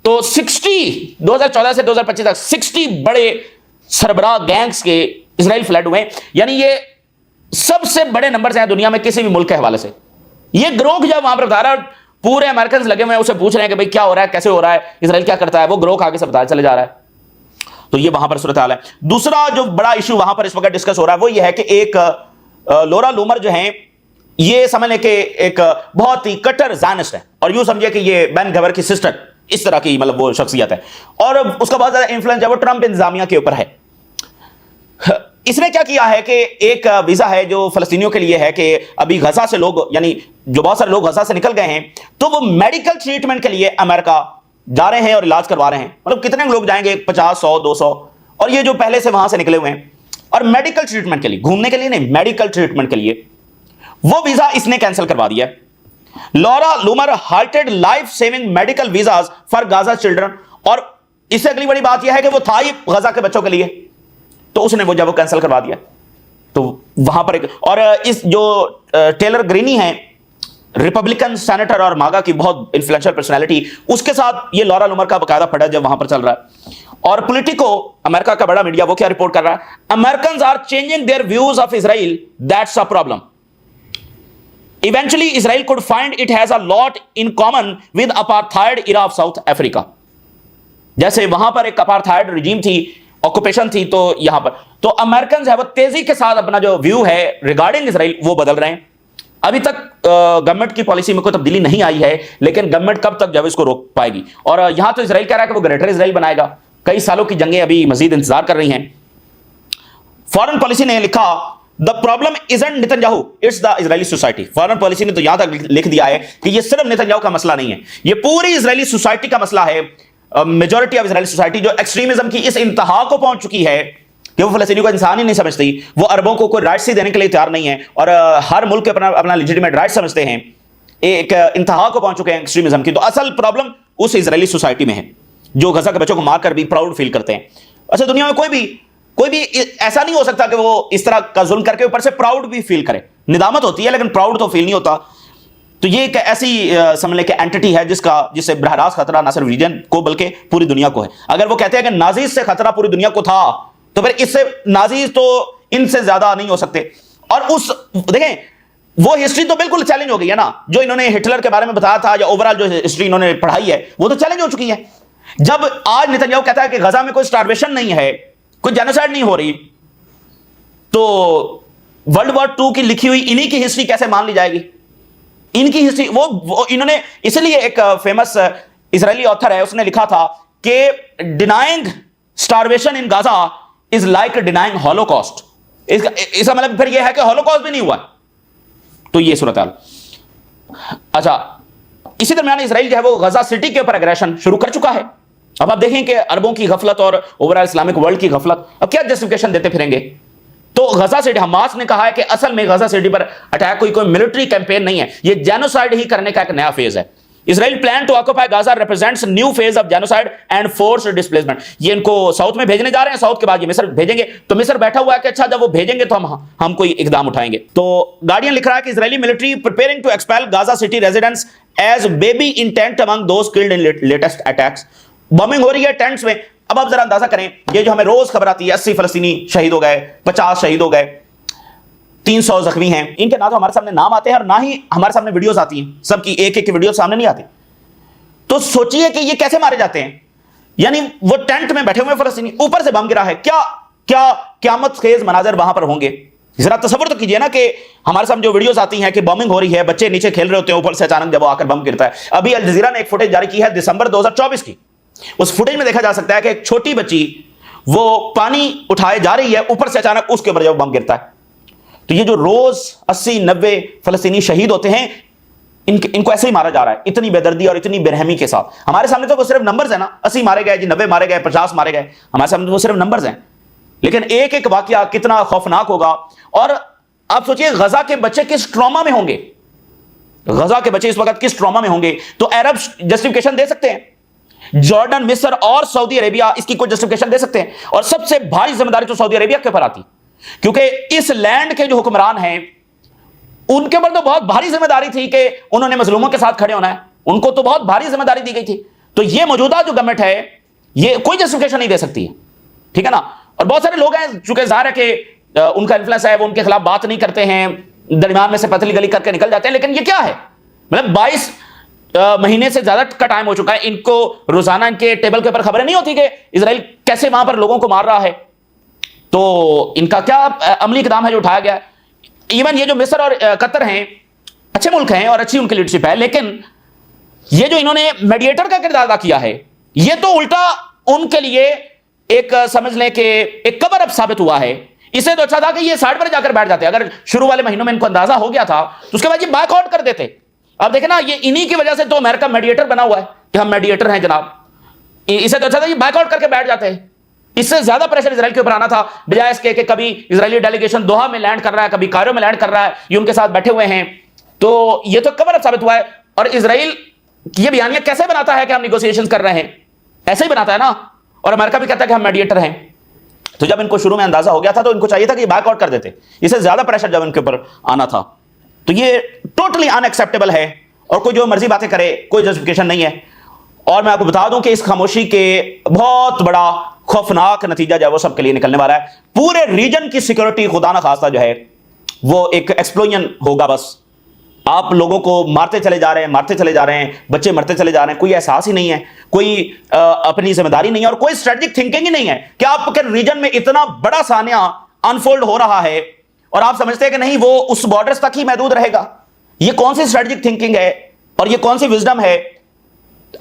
تو 2014 سے 2025 تک 60 بڑے سربراہ گینگز کے اسرائیل فلیٹ ہوئے ہیں. یعنی یہ سب سے بڑے نمبرز ہیں دنیا میں کسی بھی ملک کے حوالے سے. یہ گروہ جب وہاں پر بتا رہا ہے, پورے امریکنز لگے ہوئے ہیں, اسے پوچھ رہے ہیں کہ بھئی کیا ہو رہا ہے, کیسے ہو رہا ہے, اسرائیل کیا کرتا ہے, وہ گروہ آگے سے بتا چلے جا رہا ہے. تو یہ وہاں پر صورتحال ہے. دوسرا جو بڑا ایشو وہاں پر اس وقت ڈسکس ہو رہا ہے وہ یہ ہے کہ ایک لورا لومر جو ہیں, یہ سمجھ لیں کہ ایک بہت ہی کٹر زائنسٹ ہے, اور یوں سمجھے کہ یہ بین گور کی سسٹر, اس طرح کی مطلب وہ شخصیت ہے, اور اس کا بہت زیادہ انفلوئنس ہے وہ ٹرمپ انتظامیہ کے اوپر ہے. اس نے کیا کیا ہے کہ ایک ویزا ہے جو فلسطینیوں کے لیے ہے کہ ابھی غزہ سے لوگ, یعنی جو بہت سارے لوگ غزہ سے نکل گئے ہیں, تو وہ میڈیکل ٹریٹمنٹ کے لیے امریکہ جا رہے ہیں اور علاج کروا رہے ہیں. مطلب کتنے لوگ جائیں گے, 50 100 200, اور یہ جو پہلے سے وہاں سے نکلے ہوئے ہیں, اور میڈیکل ٹریٹمنٹ کے لیے, گھومنے کے لیے نہیں, میڈیکل ٹریٹمنٹ کے لیے وہ ویزا اس نے کینسل کروا دیا ہے. Laura Loomer halted life saving medical visas for Gaza children, اور اس سے اگلی بڑی بات یہ ہے کہ وہ تھا ہی غزہ کے بچوں کے لیے, تو اس نے وہ جب وہ کینسل کروا دیا. تو وہاں پر ایک اور اس جو ٹیلر گرینی ہیں, ریپبلکن سینیٹر اور ماگا کی بہت انفلوئنشل پرسنالٹی, اس کے ساتھ یہ لورا لومر کا باقاعدہ پڑا جب وہاں پر چل رہا ہے. اور پولیٹیکو, امریکہ کا بڑا میڈیا, وہ کیا رپورٹ کر رہا ہے, Americans are changing their views of Israel, that's a problem. Eventually Israel could find it has a lot in common with apartheid era of South Africa. جیسے وہاں پر ایک اپارتھائڈ رجیم تھی, آکوپیشن تھی, تو یہاں پر تو امریکنز ہے وہ تیزی کے ساتھ اپنا جو ویو ہے ریگارڈنگ اسرائیل وہ بدل رہے ہیں. ابھی تک گورنمنٹ کی پالیسی میں کوئی تبدیلی نہیں آئی ہے, لیکن گورنمنٹ کب تک جو ہے اس کو روک پائے گی. اور یہاں تو اسرائیل کہہ رہا ہے کہ وہ گریٹر اسرائیل بنائے گا. کئی سالوں کی جنگیں ابھی مزید انتظار کر رہی ہیں. فارن پالیسی نے لکھا The problem isn't Netanyahu, it's the Israeli society. Foreign policy نے تو یہاں تک لکھ دیا ہے کہ یہ صرف نیتن یاہو کا مسئلہ نہیں ہے, یہ پوری اسرائیلی سوسائٹی کا مسئلہ ہے. میجورٹی آف اسرائیلی سوسائٹی جو ایکسٹریمزم کی اس انتہا کو پہنچ چکی ہے کہ وہ فلسطینیوں کو انسان ہی نہیں سمجھتی, وہ عربوں کو کوئی رائٹس ہی دینے کے لیے تیار نہیں ہے, اور ہر ملک اپنا لیجیٹیمیٹ رائٹ سمجھتے ہیں. ایک انتہا کو پہنچ چکے ہیں ایکسٹریمزم کی. تو اصل پرابلم اس اسرائیلی سوسائٹی میں ہے جو غزہ کے بچوں کو مار کر بھی پراؤڈ فیل کرتے ہیں. اچھا, دنیا میں کوئی بھی ایسا نہیں ہو سکتا کہ وہ اس طرح کا ظلم کر کے اوپر سے پراؤڈ بھی فیل کرے. ندامت ہوتی ہے لیکن پراؤڈ تو فیل نہیں ہوتا. تو یہ ایک ایسی سمجھ لیں کہ اینٹی ہے جس سے براہ راست خطرہ نہ صرف ریجن کو بلکہ پوری دنیا کو ہے. اگر وہ کہتے ہیں کہ نازیز سے خطرہ پوری دنیا کو تھا, تو پھر اس سے نازیز تو ان سے زیادہ نہیں ہو سکتے. اور دیکھیں وہ ہسٹری تو بالکل چیلنج ہو گئی ہے نا, جو انہوں نے ہٹلر کے بارے میں بتایا تھا, یا اوورآل جو ہسٹری انہوں نے پڑھائی ہے وہ تو چیلنج ہو چکی ہے. جب آج نیتن یاہو کہتا ہے کہ غزہ میں کوئی سٹارویشن نہیں ہے, کوئی جینوسائیڈ نہیں ہو رہی, تو ورلڈ وار 2 کی لکھی ہوئی انہی کی ہسٹری کیسے مان لی جائے گی؟ ان کی ہسٹری وہ انہوں نے, اس لیے ایک فیمس اسرائیلی آتھر ہے, اس نے لکھا تھا کہ denying starvation in Gaza is like denying Holocaust. اس کا مطلب پھر یہ ہے کہ ہولوکاسٹ بھی نہیں ہوا. تو یہ صورتحال. اچھا, اسی درمیان اسرائیل جو ہے وہ غزہ سٹی کے اوپر اگریشن شروع کر چکا ہے. اب آپ دیکھیں کہ عربوں کی غفلت اور اوورآل اسلامک ورلڈ کی غفلت, اب کیا جسٹیفیکیشن دیتے پھریں گے. تو غزہ سٹی, حماس نے کہا ہے کہ اصل میں غزہ سٹی پر اٹیک کوئی ملٹری کیمپین نہیں ہے, یہ جینوسائیڈ ہی کرنے کا ایک نیا فیز ہے. Israel plan to occupy Gaza represents new phase of genocide and forced displacement. یہ ان کو ساؤتھ میں بھیجنے جا رہے ہیں, ساؤتھ کے بعد یہ مصر بھیجیں گے. تو مصر بیٹھا ہوا ہے کہ اچھا جب وہ بھیجیں گے تو ہم کوئی اقدام اٹھائیں گے. تو گارڈین لکھ رہا ہے کہ Israeli military preparing to expel Gaza City residents as baby infant among those killed in latest attacks. Bombing ہو رہی ہے ٹینٹس میں. اب آپ ذرا اندازہ کریں, یہ جو ہمیں روز خبر آتی ہے 80 فلسطینی شہید ہو گئے, 50 شہید ہو گئے, 300 زخمی ہیں, ان کے نہ تو ہمارے سامنے نام آتے ہیں اور نہ ہی ہمارے سامنے ویڈیوز آتی ہیں. سب کی ایک کی ویڈیو سامنے نہیں آتی. تو سوچئے کہ یہ کیسے مارے جاتے ہیں. یعنی وہ ٹینٹ میں بیٹھے ہوئے فلسطینی, اوپر سے بم گرا ہے, کیا قیامت خیز مناظر وہاں پر ہوں گے. ذرا تصور تو کیجئے نا کہ ہمارے سامنے جو ویڈیوز آتی ہیں کہ بمنگ ہو رہی ہے, بچے نیچے کھیل رہے ہوتے ہیں, اوپر سے اچانک جب وہ آ کر بم گرتا ہے. ابھی الجزیرہ نے ایک فوٹیج جاری کی ہے دسمبر 2024 کی. اس فوٹیج میں دیکھا جا سکتا ہے کہ ایک چھوٹی بچی وہ پانی اٹھائے جا رہی ہے, اوپر سے اچانک اس کے اوپر جب بم گرتا ہے. تو یہ جو روز 80-90 فلسطینی شہید ہوتے ہیں, ان کو ایسے ہی مارا جا رہا ہے, اتنی بے دردی اور اتنی بے رحمی کے ساتھ. ہمارے سامنے تو وہ صرف نمبرز ہیں نا, 80 مارے گئے جی, 90 مارے گئے, 50 مارے گئے, ہمارے سامنے تو وہ صرف نمبرز ہیں. لیکن ایک ایک واقعہ کتنا خوفناک ہوگا. اور آپ سوچئے غزہ کے بچے کس ٹراما میں ہوں گے, غزہ کے بچے اس وقت کس ٹراما میں ہوں گے. تو عرب جسٹیفیکیشن دے سکتے ہیں, جارڈن, مصر اور سعودی عربیہ اس کی کوئی جسٹیفیکیشن دے سکتے ہیں. اور سب سے بھاری ذمہ داری تو سعودی عربیہ کے اوپر آتی, کیونکہ اس لینڈ کے جو حکمران ہیں ان کے اوپر تو بہت بھاری ذمہ داری تھی کہ انہوں نے مظلوموں کے ساتھ کھڑے ہونا ہے. ان کو تو بہت بھاری ذمہ داری دی گئی تھی. تو یہ موجودہ جو گورنمنٹ ہے یہ کوئی جسٹیفیکیشن نہیں دے سکتی ہے، ٹھیک ہے نا. اور بہت سارے لوگ ہیں چونکہ ظاہر ہے کہ ان کا انفلوئنس ہے، وہ ان کے خلاف بات نہیں کرتے ہیں، درمیان میں سے پتلی گلی کر کے نکل جاتے ہیں. لیکن یہ کیا ہے، مطلب 22 مہینے سے زیادہ کا ٹائم ہو چکا ہے، ان کو روزانہ ان کے ٹیبل کے اوپر خبریں نہیں ہوتی کہ اسرائیل کیسے وہاں پر لوگوں کو مار رہا ہے. تو ان کا کیا عملی اقدام ہے جو اٹھایا گیا ہے. ایون یہ جو مصر اور قطر ہیں اچھے ملک ہیں اور اچھی ان کی لیڈرشپ ہے، لیکن یہ جو انہوں نے میڈیٹر کا کردار ادا کیا ہے یہ تو الٹا ان کے لیے ایک سمجھ لیں کہ ایک کور اپ ثابت ہوا ہے. اسے تو اچھا تھا کہ یہ سائڈ پر جا کر بیٹھ جاتے، اگر شروع والے مہینوں میں ان کو اندازہ ہو گیا تھا تو اس کے بعد یہ بیک آؤٹ کر دیتے. اب دیکھیں نا، یہ انہی کی وجہ سے تو امریکہ میڈیٹر بنا ہوا ہے کہ ہم میڈیٹر ہیں جناب. اسے تو اچھا تھا یہ بیک آؤٹ کر کے بیٹھ جاتے ہیں. اس سے زیادہ پریشر اسرائیل کے اوپر آنا تھا، بجائے اس کے کہ کبھی اسرائیلی ڈیلیگیشن دوحہ میں لینڈ کر رہا ہے، کبھی کائرو میں لینڈ کر رہا ہے، یہ ان کے ساتھ بیٹھے ہوئے ہیں. تو یہ تو کور اپ ثابت ہوا ہے. اور اسرائیل یہ بیانیہ کیسے بناتا ہے کہ ہم نیگوسیشن کر رہے ہیں؟ ایسے ہی بناتا ہے نا. اور امریکہ بھی کہتا ہے کہ ہم میڈیٹر ہیں. تو جب ان کو شروع میں اندازہ ہو گیا تھا تو ان کو چاہیے تھا کہ یہ بیک آؤٹ کر دیتے. اس سے زیادہ پریشر جب ان کے اوپر آنا تھا تو یہ ٹوٹلی ان ایکسیپٹیبل ہے. اور کوئی جو مرضی باتیں کرے، کوئی جسٹیفیکیشن نہیں ہے. اور میں آپ کو بتا دوں کہ اس خاموشی کے بہت بڑا خوفناک نتیجہ جو ہے وہ سب کے لیے نکلنے والا ہے. پورے ریجن کی سیکورٹی خدا نہ خواستہ جو ہے وہ ایک ایکسپلوژن ہوگا. بس آپ لوگوں کو مارتے چلے جا رہے ہیں، بچے مرتے چلے جا رہے ہیں، کوئی احساس ہی نہیں ہے، کوئی اپنی ذمہ داری نہیں ہے، اور کوئی اسٹریٹجک تھنکنگ ہی نہیں ہے کہ آپ کے ریجن میں اتنا بڑا سانحہ انفولڈ ہو رہا ہے اور آپ سمجھتے ہیں کہ نہیں وہ اس بارڈرز تک ہی محدود رہے گا. یہ کون سی اسٹریٹجک تھنکنگ ہے اور یہ کون سی وزڈم ہے؟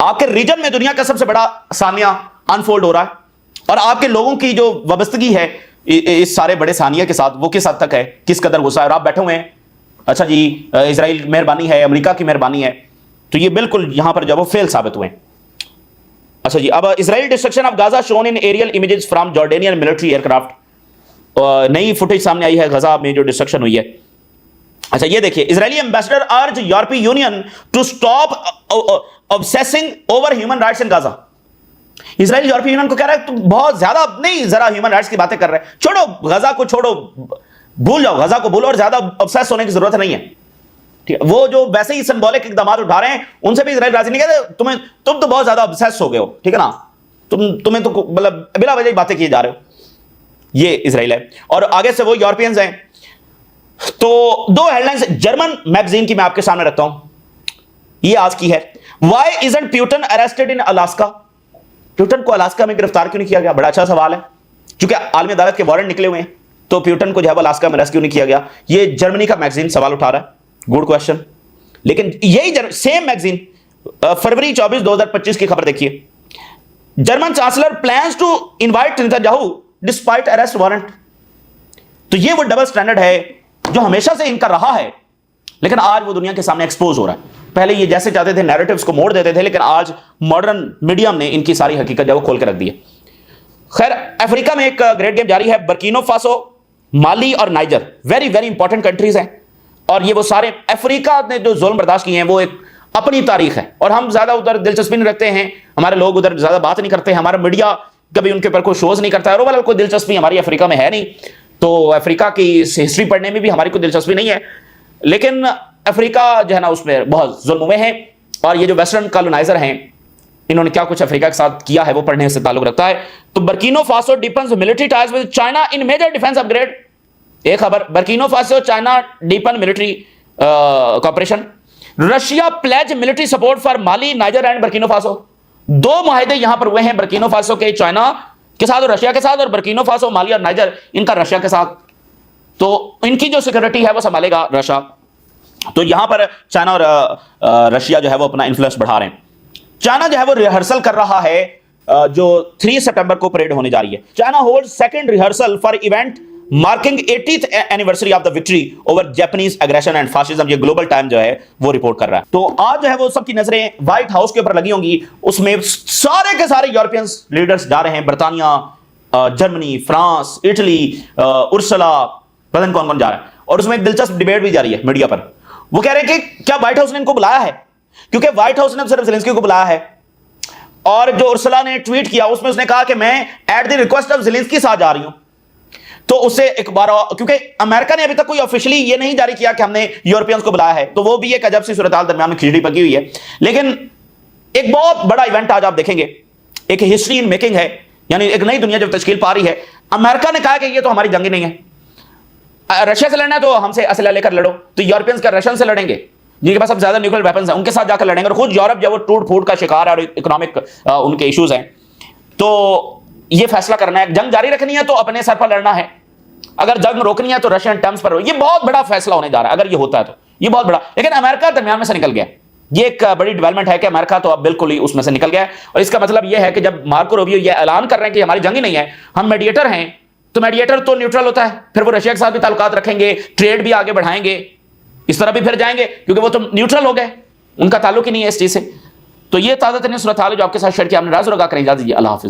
آپ کے ریجن میں دنیا کا سب سے بڑا سانحہ انفولڈ ہو رہا ہے اور آپ کے لوگوں کی جو وابستگی ہے اس سارے بڑے سانحے کے ساتھ وہ کس حد تک ہے، کس قدر غصہ ہے. اور آپ بیٹھے ہوئے ہیں اچھا جی اسرائیل مہربانی ہے، امریکہ کی مہربانی ہے. تو یہ بالکل یہاں پر جب وہ فیل ثابت ہوئے. اچھا جی، اب Israel destruction of Gaza shown in aerial images from Jordanian military aircraft. نئی فوٹیج سامنے آئی ہے غزہ میں جو ڈسٹرکشن ہوئی ہے. اچھا یہ دیکھیے، اسرائیلی ambassador urge European Union to stop obsessing over human rights in Gaza. Israel European Union کو کہہ رہا ہے تم بہت زیادہ نہیں ذرا ہیومن رائٹس کی باتیں کر رہے ہیں، چھوڑو غزہ کو، چھوڑو، بھول جاؤ غزہ کو، بھولو، اور زیادہ obsess ہونے کی ضرورت نہیں ہے. ٹھیک ہے، وہ جو ویسے ہی سمبولک اقدامات اٹھا رہے ہیں ان سے بھی اسرائیل راضی نہیں کہتے تم تو بہت زیادہ obsess ہو گئے ہو، ٹھیک ہے نا، تمہیں تو مطلب بلا وجہ باتیں کیے جا رہے ہو. یہ اسرائیل ہے. اور آگے سے وہ یورپینز ہیں. تو دو ہیڈ لائنز جرمن میگزین کی میں آپ کے سامنے رکھتا ہوں. یہ آج کی ہے، why isn't Putin arrested in Alaska. Putin کو الاسکا میں گرفتار کیوں نہیں کیا گیا؟ بڑا اچھا سوال ہے. چونکہ عالمی عدالت کے وارنٹ نکلے ہوئے ہیں تو پیوٹن کو جو ہے وہ الاسکا میں اریسٹ کیوں نہیں کیا گیا؟ یہ جرمنی کا میگزین سوال اٹھا رہا ہے. Good question. لیکن یہی سیم میگزین فروری 24 2025 کی خبر دیکھیے، German chancellor plans to invite Netanyahu despite arrest warrant. تو یہ وہ ڈبل سٹینڈرڈ ہے جو ہمیشہ سے ان کا رہا ہے، لیکن آج وہ دنیا کے سامنے ایکسپوز ہو رہا ہے. پہلے یہ جیسے چاہتے تھے نیریٹیوز کو موڑ دیتے تھے، لیکن آج ماڈرن میڈیم نے ان کی ساری حقیقت جو وہ کھول کے رکھ دی ہے. خیر، افریقہ میں ایک گریٹ گیم جاری ہے. برکینو فاسو، مالی اور Niger very very important countries ہیں. اور یہ وہ سارے افریقہ نے جو ظلم برداشت کیے ہیں وہ ایک اپنی تاریخ ہے، اور ہم زیادہ ادھر دلچسپی نہیں رکھتے ہیں. ہمارے لوگ ادھر زیادہ بات نہیں کرتے ہیں، ہمارا میڈیا کبھی ان کے اوپر کوئی شوز نہیں کرتا ہے، اور اوور کوئی دلچسپی ہماری افریقہ میں ہے نہیں. تو افریقہ کی ہسٹری پڑھنے میں بھی ہماری کوئی دلچسپی نہیں ہے. لیکن افریقہ جو ہے نا اس میں بہت ظلم ہوئے ہیں، اور یہ جو ویسٹرن کالونائزر ہیں انہوں نے کیا کچھ افریقہ کے ساتھ کیا ہے وہ پڑھنے سے تعلق رکھتا ہے. تو Burkina Faso deepens military ties with China in major defence upgrade. ایک خبر، Burkina Faso China deepen military cooperation. Russia pledge military support for Mali, Niger and Burkina Faso. دو معاہدے یہاں پر ہوئے ہیں، برکینو فاسو کے چائنا کے ساتھ اور رشیا کے ساتھ، اور برکینو فاسو، مالی اور نائجر ان کا رشیا کے ساتھ. تو ان کی جو سیکورٹی ہے وہ سنبھالے گا رشیا. تو یہاں پر چائنا اور رشیا جو ہے وہ اپنا انفلوئنس بڑھا رہے ہیں. چائنا جو ہے وہ ریہرسل کر رہا ہے جو 3 سپٹمبر کو پریڈ ہونے جا رہی ہے. China hold second rehearsal for event marking 80th anniversary of the victory over Japanese aggression and fascism. یہ گلوبل ٹائم جو ہے وہ رپورٹ کر رہا ہے. تو آج جو ہے وہ سب کی نظریں وائٹ ہاؤس کے اوپر لگی ہوں گی. اس میں سارے کے سارے یورپینز لیڈرز جا رہے ہیں، برطانیہ، جرمنی، فرانس، اٹلی، ارسلا، پتہ نہیں کون کون جا رہا ہے. اور اس میں ایک دلچسپ ڈیبیٹ بھی جاری ہے میڈیا پر. وہ کہہ رہے ہیں کہ کیا وائٹ ہاؤس نے ان کو بلایا ہے؟ کیونکہ وائٹ ہاؤس نے صرف زیلنسکی کو بلایا ہے، اور جو ارسلا نے ٹویٹ کیا اس میں اس نے کہا کہ میں at the request of Zelensky ساتھ جا رہی ہوں. تو اسے ایک بار، کیونکہ امریکہ نے ابھی تک کوئی آفیشلی یہ نہیں جاری کیا کہ ہم نے یورپینز کو بلایا ہے، تو وہ بھی ایک عجب سی صورتحال درمیان میں کھچڑی پکی ہوئی ہے. لیکن ایک بہت بڑا ایونٹ آج آپ دیکھیں گے، ایک ہسٹری ان میکنگ ہے، یعنی ایک نئی دنیا جب تشکیل پا رہی ہے. امریکہ نے کہا کہ یہ تو ہماری جنگ ہی نہیں ہے، رشیا سے لڑنا ہے تو ہم سے اسلحہ لے کر لڑو. تو یورپینز کا رشین سے لڑیں گے جن کے پاس اب زیادہ نیوکلیر ویپنز ہیں، ان کے ساتھ جا کر لڑیں گے. اور خود یورپ جب وہ ٹوٹ پھوٹ کا شکار ہے اور اکنامک ان کے ایشوز ہیں، تو یہ فیصلہ کرنا ہے جنگ جاری رکھنی ہے تو اپنے سر پر لڑنا ہے، اگر جنگ روکنی ہے تو رشین ٹرمز پر. یہ بہت بڑا فیصلہ ہونے جا رہا ہے اگر یہ ہوتا ہے تو، یہ بہت بڑا. لیکن امریکہ درمیان میں سے نکل گیا. یہ ایک بڑی ڈیولپمنٹ ہے کہ امریکہ تو اب بالکل ہی اس میں سے نکل گیا ہے. اور اس کا مطلب یہ ہے کہ جب مارکو روبیو یہ اعلان کر رہے ہیں کہ ہماری جنگ ہی نہیں ہے، ہم میڈیٹر ہیں، تو میڈیٹر تو نیوٹرل ہوتا ہے، پھر وہ رشیا کے ساتھ بھی تعلقات رکھیں گے، ٹریڈ بھی آگے بڑھائیں گے، اس طرح بھی پھر جائیں گے، کیونکہ وہ تو نیوٹرل ہو گئے، ان کا تعلق ہی نہیں ہے اس چیز سے. تو یہ تازہ ترین صورتحال ہے جو آپ کے ساتھ شیئر کیا ہم نے. راز اور آگاہ کریں، اجازت دیجیے، اللہ حافظ.